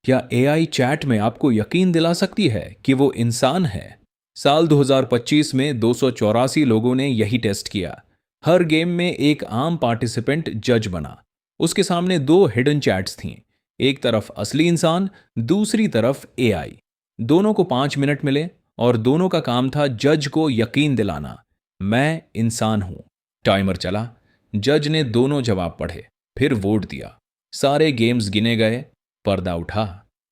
क्या AI chat में आपको यकीन दिला सकती है कि वो इंसान है? साल 2025 में 284 लोगों ने यही टेस्ट किया। हर गेम में एक आम पार्टिसिपेंट जज बना। उसके सामने दो हिडन चैट्स थीं। एक तरफ असली इंसान, दूसरी तरफ एआई। दोनों को 5 मिनट मिले और दोनों का काम था जज को यकीन दिलाना, मैं इंसान हूं। टाइमर चला। जज ने दोनों जवाब पढ़े, फिर वोट दिया। सारे गेम्स गिने गए। पर्दा उठा।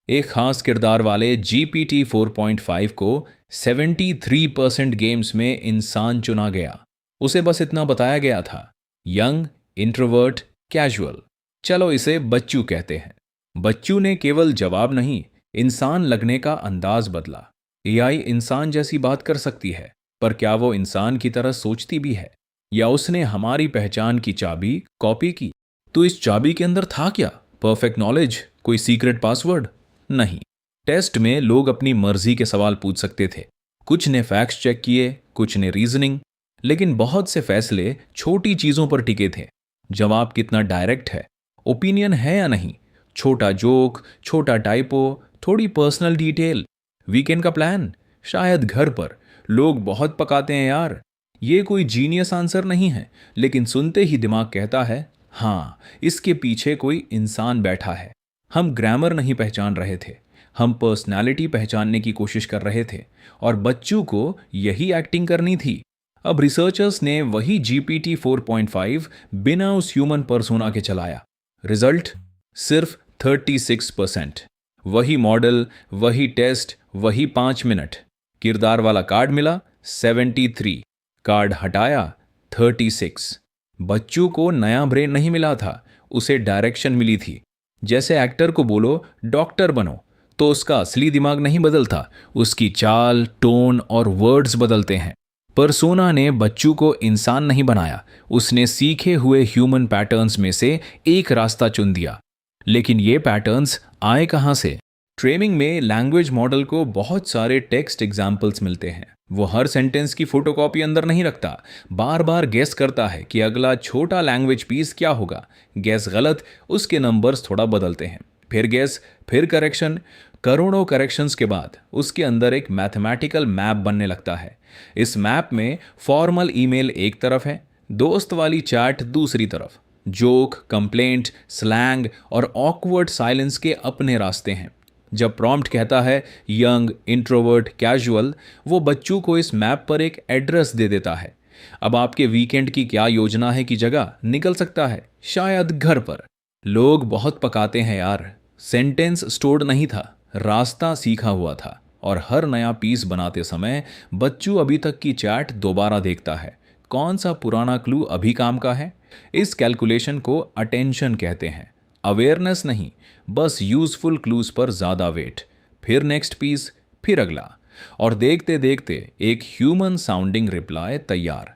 एक खास किरदार वाले जीपीटी 4.5 को 73% गेम्स में इंसान चुना गया। उसे बस इतना बताया गया था, यंग, इंट्रोवर्ट, कैजुअल। चलो इसे बच्चू कहते हैं। बच्चू ने केवल जवाब नहीं, इंसान लगने का अंदाज बदला। एआई इंसान जैसी बात कर सकती है, पर क्या वो इंसान की तरह सोचती भी है? या उसने हमारी पहचान की चाबी कॉपी की? तो इस चाबी के अंदर था क्या? Perfect knowledge? कोई सीक्रेट पासवर्ड? नहीं। टेस्ट में लोग अपनी मर्जी के सवाल पूछ सकते थे। कुछ ने फैक्ट्स चेक किए, कुछ ने रीजनिंग, लेकिन बहुत से फैसले छोटी चीजों पर टिके थे। जवाब कितना डायरेक्ट है, ओपिनियन है या नहीं, छोटा जोक, छोटा टाइपो, थोड़ी पर्सनल डिटेल, वीकेंड का प्लान, शायद घर पर। लोग बहुत पकाते हैं यार। ये कोई जीनियस आंसर नहीं है, लेकिन सुनते ही दिमाग कहता है, हाँ, इसके पीछे कोई इंसान बैठा है। हम ग्रामर नहीं पहचान रहे थे, हम पर्सनालिटी पहचानने की कोशिश कर रहे थे, और बच्चों को यही एक्टिंग करनी थी। अब रिसर्चर्स ने वही जीपीटी 4.5 बिना उस ह्यूमन पर्सोना के चलाया। रिजल्ट सिर्फ 36%। वही मॉडल, वही टेस्ट, वही 5 मिनट। किरदार वाला कार्ड मिला 73, कार्ड हटाया 36। बच्चों को नया ब्रेन नहीं मिला था, उसे डायरेक्शन मिली थी। जैसे एक्टर को बोलो डॉक्टर बनो, तो उसका असली दिमाग नहीं बदलता, उसकी चाल, टोन और वर्ड्स बदलते हैं। पर्सोना ने बच्चू को इंसान नहीं बनाया, उसने सीखे हुए ह्यूमन पैटर्न्स में से एक रास्ता चुन दिया। लेकिन ये पैटर्न्स आए कहाँ से? ट्रेनिंग में लैंग्वेज मॉडल को बहुत सारे टेक्स्ट एग्जाम्पल्स मिलते हैं। वो हर सेंटेंस की फोटोकॉपी अंदर नहीं रखता, बार बार गेस करता है कि अगला छोटा लैंग्वेज पीस क्या होगा। गेस गलत, उसके नंबर्स थोड़ा बदलते हैं। फिर गेस, फिर करेक्शन। करोड़ों करेक्शंस के बाद उसके अंदर एक मैथमेटिकल मैप बनने लगता है। इस मैप में फॉर्मल ईमेल एक तरफ है, दोस्त वाली चैट दूसरी तरफ। जोक, कंप्लेंट, स्लैंग और ऑकवर्ड साइलेंस के अपने रास्ते हैं। जब प्रॉम्प्ट कहता है यंग, इंट्रोवर्ट, कैजुअल, वो बच्चों को इस मैप पर एक एड्रेस दे देता है। अब आपके वीकेंड की क्या योजना है की जगह निकल सकता है, शायद घर पर। लोग बहुत पकाते हैं यार। सेंटेंस स्टोर्ड नहीं था, रास्ता सीखा हुआ था। और हर नया पीस बनाते समय बच्चू अभी तक की चैट दोबारा देखता है, कौन सा पुराना क्लू अभी काम का है। इस कैलकुलेशन को अटेंशन कहते हैं। अवेयरनेस नहीं, बस यूजफुल क्लूज पर ज्यादा वेट। फिर नेक्स्ट पीस, फिर अगला, और देखते देखते एक ह्यूमन साउंडिंग रिप्लाई तैयार।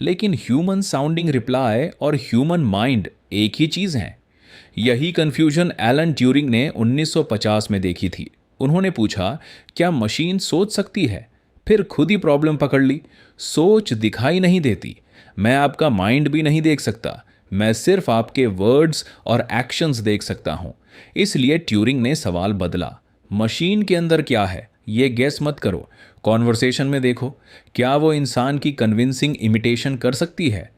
लेकिन ह्यूमन साउंडिंग रिप्लाई और ह्यूमन माइंड एक ही चीज है। यही कंफ्यूजन एलन ट्यूरिंग ने 1950 में देखी थी। उन्होंने पूछा, क्या मशीन सोच सकती है? फिर खुद ही प्रॉब्लम पकड़ ली। सोच दिखाई नहीं देती, मैं आपका माइंड भी नहीं देख सकता, मैं सिर्फ आपके वर्ड्स और एक्शंस देख सकता हूं। इसलिए ट्यूरिंग ने सवाल बदला, मशीन के अंदर क्या है ये गेस मत करो, कॉन्वर्सेशन में देखो, क्या वो इंसान की कन्विंसिंग इमिटेशन कर सकती है।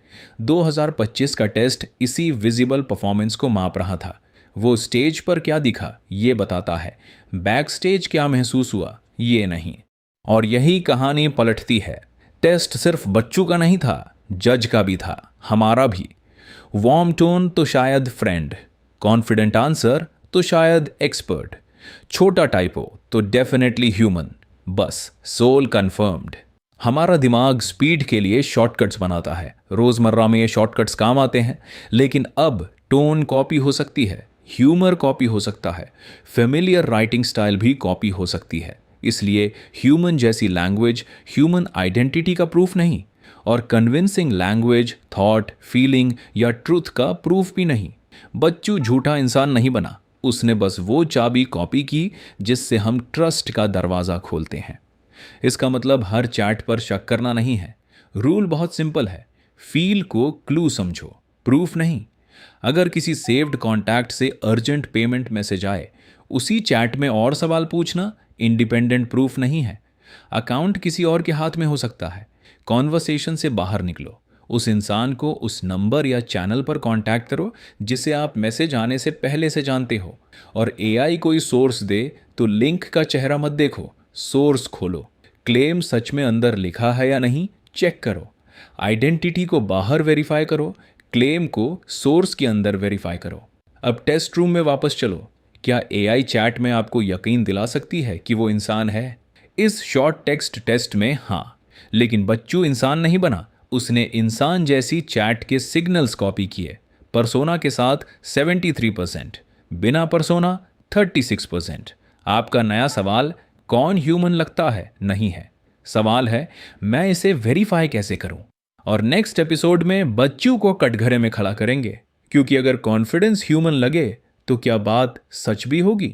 2025 का टेस्ट इसी विजिबल परफॉर्मेंस को माप रहा था। वो स्टेज पर क्या दिखा ये बताता है, बैक स्टेज क्या महसूस हुआ ये नहीं। और यही कहानी पलटती है। टेस्ट सिर्फ बच्चों का नहीं था, जज का भी था, हमारा भी। वार्म टोन तो शायद फ्रेंड, कॉन्फिडेंट आंसर तो शायद एक्सपर्ट, छोटा टाइपो तो डेफिनेटली ह्यूमन। बस सोल कंफर्म्ड। हमारा दिमाग स्पीड के लिए शॉर्टकट्स बनाता है, रोजमर्रा में ये शॉर्टकट्स काम आते हैं। लेकिन अब टोन कॉपी हो सकती है, ह्यूमर कॉपी हो सकता है, फेमिलियर राइटिंग स्टाइल भी कॉपी हो सकती है। इसलिए ह्यूमन जैसी लैंग्वेज ह्यूमन आइडेंटिटी का प्रूफ नहीं, और कन्विंसिंग लैंग्वेज थॉट, फीलिंग या ट्रूथ का प्रूफ भी नहीं। बच्चू झूठा इंसान नहीं बना, उसने बस वो चाबी कॉपी की जिससे हम ट्रस्ट का दरवाज़ा खोलते हैं। इसका मतलब हर चैट पर शक करना नहीं है। रूल बहुत सिंपल है, फील को क्लू समझो, प्रूफ नहीं। अगर किसी सेव्ड कॉन्टैक्ट से अर्जेंट पेमेंट मैसेज आए, उसी चैट में और सवाल पूछना इंडिपेंडेंट प्रूफ नहीं है। अकाउंट किसी और के हाथ में हो सकता है। कॉन्वर्सेशन से बाहर निकलो, उस इंसान को उस नंबर या चैनल पर कांटेक्ट करो जिसे आप मैसेज आने से पहले से जानते हो। और एआई कोई सोर्स दे तो लिंक का चेहरा मत देखो, सोर्स खोलो। क्लेम सच में अंदर लिखा है या नहीं चेक करो। आइडेंटिटी को बाहर वेरीफाई करो, क्लेम को सोर्स के अंदर वेरीफाई करो। अब टेस्ट रूम में वापस चलो। क्या एआई चैट में आपको यकीन दिला सकती है कि वो इंसान है? इस शॉर्ट टेक्स्ट टेस्ट में हाँ, लेकिन बच्चू इंसान नहीं बना। उसने इंसान जैसी चैट के सिग्नल्स कॉपी किए। पर्सोना के साथ 73%, बिना पर्सोना 36%। आपका नया सवाल कौन ह्यूमन लगता है नहीं है, सवाल है मैं इसे वेरीफाई कैसे करूं। और नेक्स्ट एपिसोड में बच्चू को कटघरे में खड़ा करेंगे, क्योंकि अगर कॉन्फिडेंस ह्यूमन लगे तो क्या बात सच भी होगी?